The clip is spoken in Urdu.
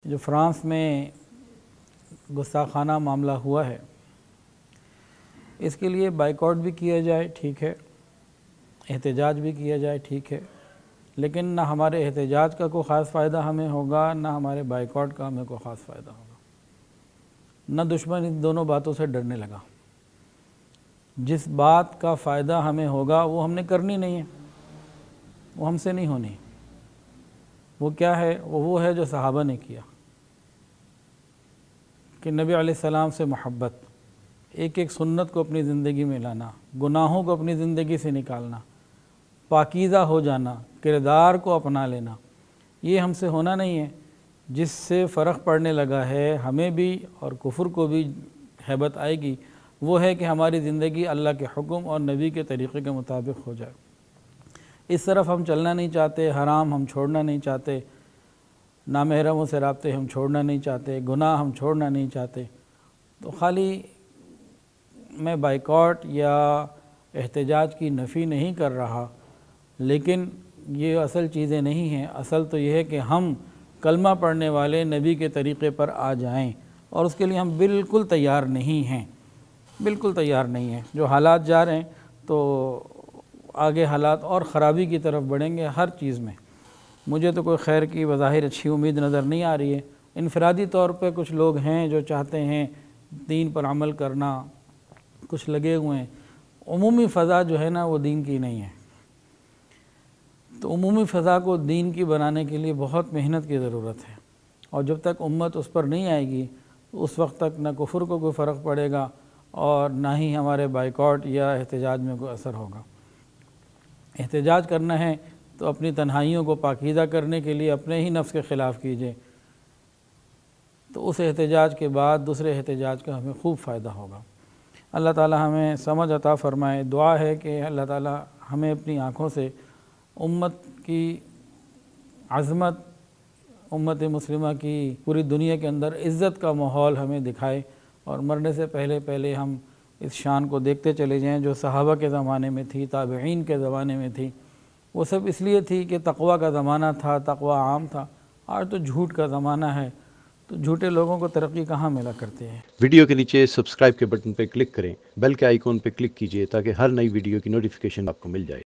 جو فرانس میں گستاخانہ معاملہ ہوا ہے، اس کے لیے بائیکاٹ بھی کیا جائے ٹھیک ہے، احتجاج بھی کیا جائے ٹھیک ہے، لیکن نہ ہمارے احتجاج کا کوئی خاص فائدہ ہمیں ہوگا، نہ ہمارے بائیکاٹ کا ہمیں کوئی خاص فائدہ ہوگا۔ نہ دشمن ان دونوں باتوں سے ڈرنے لگا۔ جس بات کا فائدہ ہمیں ہوگا وہ ہم نے کرنی نہیں ہے، وہ ہم سے نہیں ہونی۔ وہ کیا ہے؟ وہ ہے جو صحابہ نے کیا کہ نبی علیہ السلام سے محبت، ایک ایک سنت کو اپنی زندگی میں لانا، گناہوں کو اپنی زندگی سے نکالنا، پاکیزہ ہو جانا، کردار کو اپنا لینا۔ یہ ہم سے ہونا نہیں ہے۔ جس سے فرق پڑنے لگا ہے ہمیں بھی اور کفر کو بھی ہیبت آئے گی، وہ ہے کہ ہماری زندگی اللہ کے حکم اور نبی کے طریقے کے مطابق ہو جائے۔ اس طرف ہم چلنا نہیں چاہتے، حرام ہم چھوڑنا نہیں چاہتے، نامحرموں سے رابطے ہم چھوڑنا نہیں چاہتے، گناہ ہم چھوڑنا نہیں چاہتے۔ تو خالی میں بائیکاٹ یا احتجاج کی نفی نہیں کر رہا، لیکن یہ اصل چیزیں نہیں ہیں۔ اصل تو یہ ہے کہ ہم کلمہ پڑھنے والے نبی کے طریقے پر آ جائیں، اور اس کے لیے ہم بالکل تیار نہیں ہیں، بالکل تیار نہیں ہیں۔ جو حالات جا رہے ہیں تو آگے حالات اور خرابی کی طرف بڑھیں گے ہر چیز میں۔ مجھے تو کوئی خیر کی بظاہر اچھی امید نظر نہیں آ رہی ہے۔ انفرادی طور پہ کچھ لوگ ہیں جو چاہتے ہیں دین پر عمل کرنا، کچھ لگے ہوئے ہیں۔ عمومی فضا جو ہے نا وہ دین کی نہیں ہے۔ تو عمومی فضا کو دین کی بنانے کے لیے بہت محنت کی ضرورت ہے، اور جب تک امت اس پر نہیں آئے گی اس وقت تک نہ کفر کو کوئی فرق پڑے گا اور نہ ہی ہمارے بائیکاٹ یا احتجاج میں کوئی اثر ہوگا۔ احتجاج کرنا ہے تو اپنی تنہائیوں کو پاکیزہ کرنے کے لیے اپنے ہی نفس کے خلاف کیجیے، تو اس احتجاج کے بعد دوسرے احتجاج کا ہمیں خوب فائدہ ہوگا۔ اللہ تعالی ہمیں سمجھ عطا فرمائے۔ دعا ہے کہ اللہ تعالی ہمیں اپنی آنکھوں سے امت کی عظمت، امت مسلمہ کی پوری دنیا کے اندر عزت کا ماحول ہمیں دکھائے، اور مرنے سے پہلے ہم اس شان کو دیکھتے چلے جائیں جو صحابہ کے زمانے میں تھی، تابعین کے زمانے میں تھی۔ وہ سب اس لیے تھی کہ تقوی کا زمانہ تھا، تقوی عام تھا۔ آج تو جھوٹ کا زمانہ ہے، تو جھوٹے لوگوں کو ترقی کہاں ملا کرتی ہے۔ ویڈیو کے نیچے سبسکرائب کے بٹن پہ کلک کریں، بیل کے آئیکن پہ کلک کیجئے تاکہ ہر نئی ویڈیو کی نوٹیفیکیشن آپ کو مل جائے۔